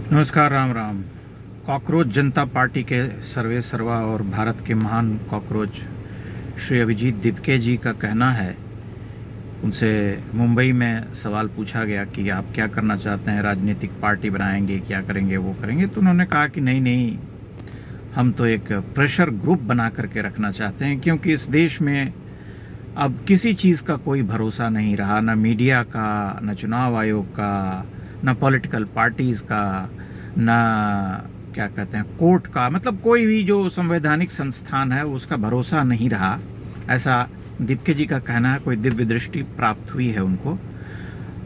नमस्कार, राम राम। कॉकरोच जनता पार्टी के सर्वे सर्वा और भारत के महान कॉकरोच श्री अभिजीत दिपके जी का कहना है, उनसे मुंबई में सवाल पूछा गया कि आप क्या करना चाहते हैं, राजनीतिक पार्टी बनाएंगे, क्या करेंगे, वो करेंगे। तो उन्होंने कहा कि नहीं नहीं, हम तो एक प्रेशर ग्रुप बना करके रखना चाहते हैं, क्योंकि इस देश में अब किसी चीज़ का कोई भरोसा नहीं रहा, ना मीडिया का, ना चुनाव आयोग का, ना पॉलिटिकल पार्टीज़ का, ना क्या कहते हैं कोर्ट का। मतलब कोई भी जो संवैधानिक संस्थान है उसका भरोसा नहीं रहा, ऐसा दिपके जी का कहना है। कोई दिव्य दृष्टि प्राप्त हुई है उनको,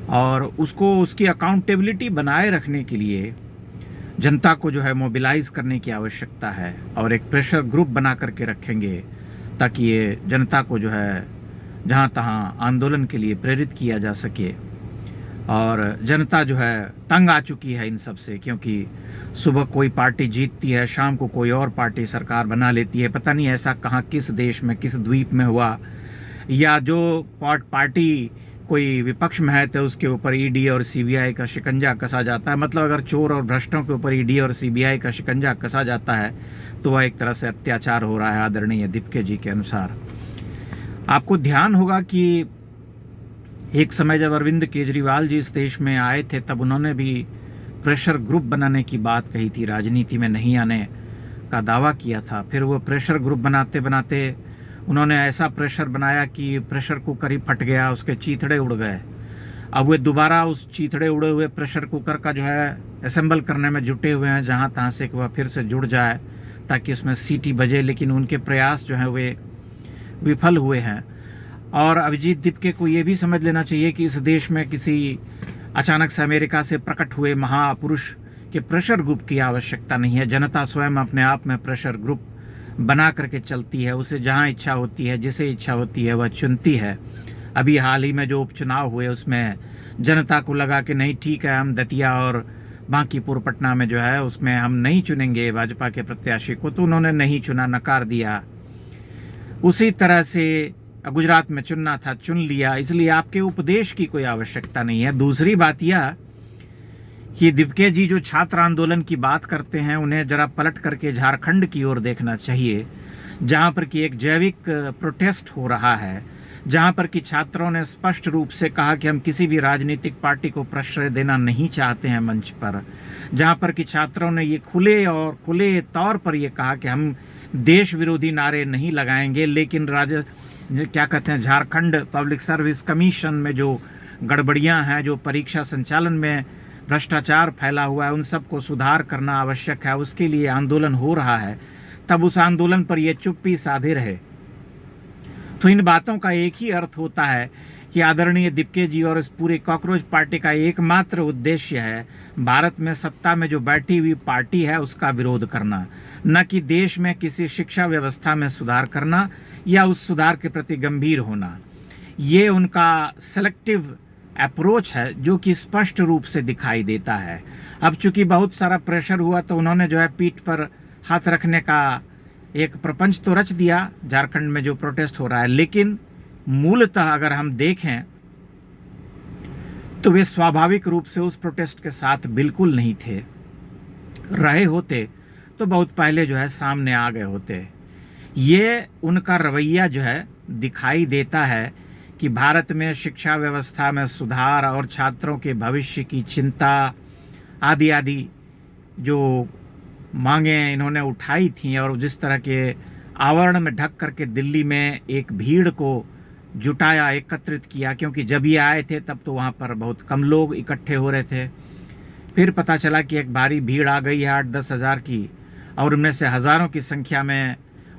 और उसको उसकी अकाउंटेबिलिटी बनाए रखने के लिए जनता को जो है मोबिलाइज करने की आवश्यकता है, और एक प्रेशर ग्रुप बना करके रखेंगे ताकि ये जनता को जो है जहाँ तहाँ आंदोलन के लिए प्रेरित किया जा सके। और जनता जो है तंग आ चुकी है इन सब से, क्योंकि सुबह कोई पार्टी जीतती है, शाम को कोई और पार्टी सरकार बना लेती है। पता नहीं ऐसा कहाँ, किस देश में, किस द्वीप में हुआ, या जो पार्टी कोई विपक्ष में है तो उसके ऊपर ईडी और सीबीआई का शिकंजा कसा जाता है। मतलब अगर चोर और भ्रष्टों के ऊपर ईडी और सीबीआई का शिकंजा कसा जाता है तो वह एक तरह से अत्याचार हो रहा है, आदरणीय दिपके जी के अनुसार। आपको ध्यान होगा कि एक समय जब अरविंद केजरीवाल जी इस देश में आए थे, तब उन्होंने भी प्रेशर ग्रुप बनाने की बात कही थी, राजनीति में नहीं आने का दावा किया था। फिर वो प्रेशर ग्रुप बनाते बनाते उन्होंने ऐसा प्रेशर बनाया कि प्रेशर कुकर ही फट गया, उसके चीथड़े उड़ गए। अब वे दोबारा उस चीथड़े उड़े हुए प्रेशर कुकर का जो है असेंबल करने में जुटे हुए हैं, जहाँ तहाँ से कि वह फिर से जुड़ जाए ताकि उसमें सीटी बजे। लेकिन उनके प्रयास जो हैं वे विफल हुए हैं। और अभिजीत दिपके को ये भी समझ लेना चाहिए कि इस देश में किसी अचानक से अमेरिका से प्रकट हुए महापुरुष के प्रेशर ग्रुप की आवश्यकता नहीं है। जनता स्वयं अपने आप में प्रेशर ग्रुप बना करके चलती है। उसे जहां इच्छा होती है, जिसे इच्छा होती है, वह चुनती है। अभी हाल ही में जो उपचुनाव हुए उसमें जनता को लगा कि नहीं ठीक है, हम दतिया और बांकीपुर पटना में जो है उसमें हम नहीं चुनेंगे भाजपा के प्रत्याशी को, तो उन्होंने नहीं चुना, नकार दिया। उसी तरह से गुजरात में चुनना था, चुन लिया। इसलिए आपके उपदेश की कोई आवश्यकता नहीं है। दूसरी बात यह कि दिपके जी जो छात्र आंदोलन की बात करते हैं, उन्हें जरा पलट करके झारखंड की ओर देखना चाहिए, जहां पर कि एक जैविक प्रोटेस्ट हो रहा है, जहां पर कि छात्रों ने स्पष्ट रूप से कहा कि हम किसी भी राजनीतिक पार्टी को प्रश्रय देना नहीं चाहते हैं मंच पर, जहां पर कि छात्रों ने ये खुले तौर पर ये कहा कि हम देश विरोधी नारे नहीं लगाएंगे, लेकिन क्या कहते हैं, झारखंड पब्लिक सर्विस कमीशन में जो गड़बड़ियां हैं, जो परीक्षा संचालन में भ्रष्टाचार फैला हुआ है, उन सबको सुधार करना आवश्यक है, उसके लिए आंदोलन हो रहा है। तब उस आंदोलन पर ये चुप्पी साधे रहे। तो इन बातों का एक ही अर्थ होता है कि आदरणीय दिपके जी और इस पूरे कॉकरोच पार्टी का एकमात्र उद्देश्य है भारत में सत्ता में जो बैठी हुई पार्टी है उसका विरोध करना, न कि देश में किसी शिक्षा व्यवस्था में सुधार करना या उस सुधार के प्रति गंभीर होना। ये उनका सेलेक्टिव अप्रोच है जो कि स्पष्ट रूप से दिखाई देता है। अब चूंकि बहुत सारा प्रेशर हुआ तो उन्होंने जो है पीठ पर हाथ रखने का एक प्रपंच तो रच दिया झारखंड में जो प्रोटेस्ट हो रहा है, लेकिन मूलतः अगर हम देखें तो वे स्वाभाविक रूप से उस प्रोटेस्ट के साथ बिल्कुल नहीं थे। रहे होते तो बहुत पहले जो है सामने आ गए होते। ये उनका रवैया जो है दिखाई देता है कि भारत में शिक्षा व्यवस्था में सुधार और छात्रों के भविष्य की चिंता आदि आदि जो मांगें इन्होंने उठाई थी, और जिस तरह के आवरण में ढक करके दिल्ली में एक भीड़ को जुटाया, एकत्रित किया, क्योंकि जब ये आए थे तब तो वहाँ पर बहुत कम लोग इकट्ठे हो रहे थे। फिर पता चला कि एक भारी भीड़ आ गई है 8-10 हज़ार की, और उनमें से हज़ारों की संख्या में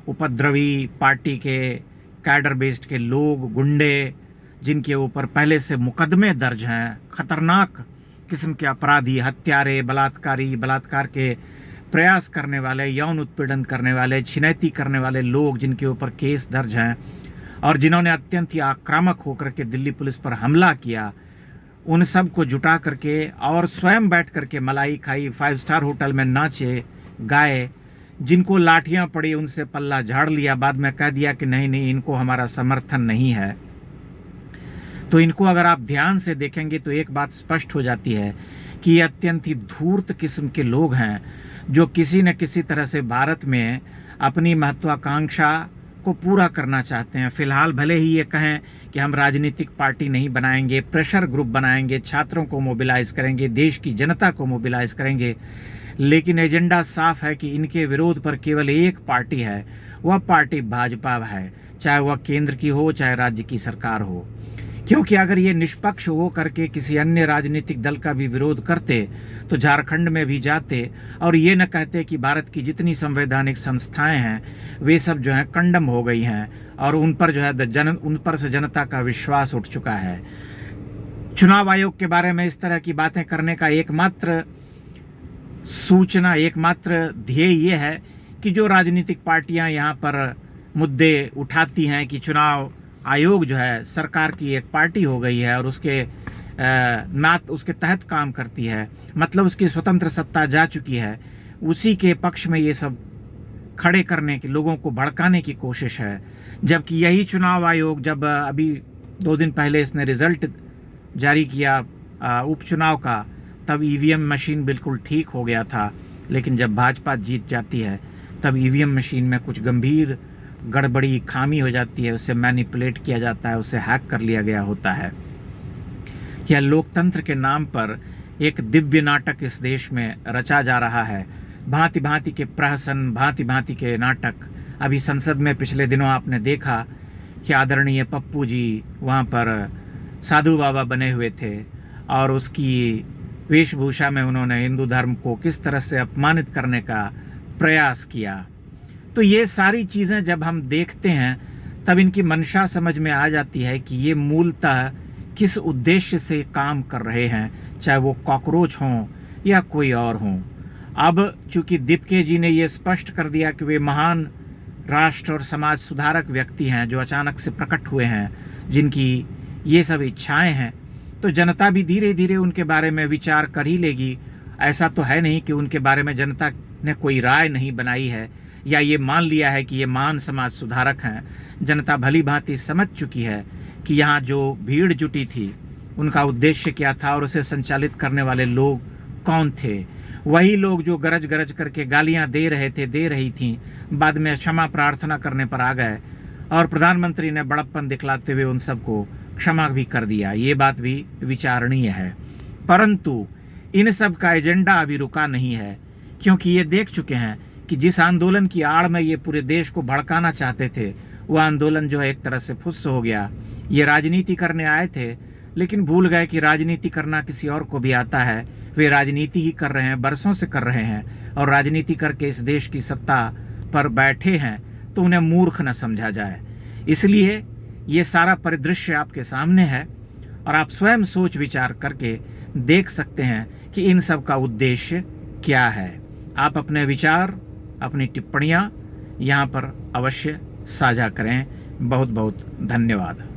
उपद्रवी पार्टी के कैडर बेस्ड के लोग, गुंडे, जिनके ऊपर पहले से मुकदमे दर्ज हैं, खतरनाक किस्म के अपराधी, हत्यारे, बलात्कार के प्रयास करने वाले, यौन उत्पीड़न करने वाले, छिनैती करने वाले लोग जिनके ऊपर केस दर्ज हैं, और जिन्होंने अत्यंत ही आक्रामक होकर के दिल्ली पुलिस पर हमला किया, उन सब को जुटा करके और स्वयं बैठ करके मलाई खाई, 5 स्टार होटल में नाचे गाए। जिनको लाठियां पड़ी उनसे पल्ला झाड़ लिया, बाद में कह दिया कि नहीं नहीं, इनको हमारा समर्थन नहीं है। तो इनको अगर आप ध्यान से देखेंगे तो एक बात स्पष्ट हो जाती है कि ये अत्यंत ही धूर्त किस्म के लोग हैं जो किसी न किसी तरह से भारत में अपनी महत्वाकांक्षा को पूरा करना चाहते हैं। फिलहाल भले ही ये कहें कि हम राजनीतिक पार्टी नहीं बनाएंगे, प्रेशर ग्रुप बनाएंगे, छात्रों को मोबिलाइज करेंगे, देश की जनता को मोबिलाइज करेंगे, लेकिन एजेंडा साफ है कि इनके विरोध पर केवल एक पार्टी है, वह पार्टी भाजपा है, चाहे वह केंद्र की हो चाहे राज्य की सरकार हो। क्योंकि अगर ये निष्पक्ष हो करके किसी अन्य राजनीतिक दल का भी विरोध करते तो झारखंड में भी जाते और ये न कहते कि भारत की जितनी संवैधानिक संस्थाएं हैं वे सब जो है कंडम हो गई हैं और उन पर जो है उन पर से जनता का विश्वास उठ चुका है। चुनाव आयोग के बारे में इस तरह की बातें करने का एकमात्र सूचना, एकमात्र ध्येय ये है कि जो राजनीतिक पार्टियां यहाँ पर मुद्दे उठाती हैं कि चुनाव आयोग जो है सरकार की एक पार्टी हो गई है और उसके तहत काम करती है, मतलब उसकी स्वतंत्र सत्ता जा चुकी है, उसी के पक्ष में ये सब खड़े करने की, लोगों को भड़काने की कोशिश है। जबकि यही चुनाव आयोग जब अभी 2 दिन पहले इसने रिजल्ट जारी किया उपचुनाव का, तब ईवीएम मशीन बिल्कुल ठीक हो गया था, लेकिन जब भाजपा जीत जाती है तब ईवीएम मशीन में कुछ गंभीर गड़बड़ी, खामी हो जाती है, उससे मैनिपुलेट किया जाता है, उससे हैक कर लिया गया होता है। यह लोकतंत्र के नाम पर एक दिव्य नाटक इस देश में रचा जा रहा है। भांति भांति के प्रहसन, भांति भांति के नाटक। अभी संसद में पिछले दिनों आपने देखा कि आदरणीय पप्पू जी वहाँ पर साधु बाबा बने हुए थे और उसकी वेशभूषा में उन्होंने हिंदू धर्म को किस तरह से अपमानित करने का प्रयास किया। तो ये सारी चीज़ें जब हम देखते हैं तब इनकी मंशा समझ में आ जाती है कि ये मूलतः किस उद्देश्य से काम कर रहे हैं, चाहे वो कॉकरोच हों या कोई और हों। अब चूंकि दीपके जी ने ये स्पष्ट कर दिया कि वे महान राष्ट्र और समाज सुधारक व्यक्ति हैं जो अचानक से प्रकट हुए हैं, जिनकी ये सब इच्छाएं हैं, तो जनता भी धीरे धीरे उनके बारे में विचार कर ही लेगी। ऐसा तो है नहीं कि उनके बारे में जनता ने कोई राय नहीं बनाई है या ये मान लिया है कि ये महान समाज सुधारक हैं। जनता भली भांति समझ चुकी है कि यहाँ जो भीड़ जुटी थी उनका उद्देश्य क्या था और उसे संचालित करने वाले लोग कौन थे। वही लोग जो गरज गरज करके गालियाँ दे रही थीं, बाद में क्षमा प्रार्थना करने पर आ गए और प्रधानमंत्री ने बड़प्पन दिखलाते हुए उन सबको क्षमा भी कर दिया। ये बात भी विचारणीय है, परंतु इन सब का एजेंडा अभी रुका नहीं है, क्योंकि ये देख चुके हैं कि जिस आंदोलन की आड़ में ये पूरे देश को भड़काना चाहते थे वह आंदोलन जो है एक तरह से फुस हो गया। ये राजनीति करने आए थे लेकिन भूल गए कि राजनीति करना किसी और को भी आता है। वे राजनीति ही कर रहे हैं, बरसों से कर रहे हैं, और राजनीति करके इस देश की सत्ता पर बैठे हैं तो उन्हें मूर्ख न समझा जाए। इसलिए ये सारा परिदृश्य आपके सामने है और आप स्वयं सोच विचार करके देख सकते हैं कि इन सब का उद्देश्य क्या है। आप अपने विचार, अपनी टिप्पणियां यहाँ पर अवश्य साझा करें। बहुत बहुत धन्यवाद।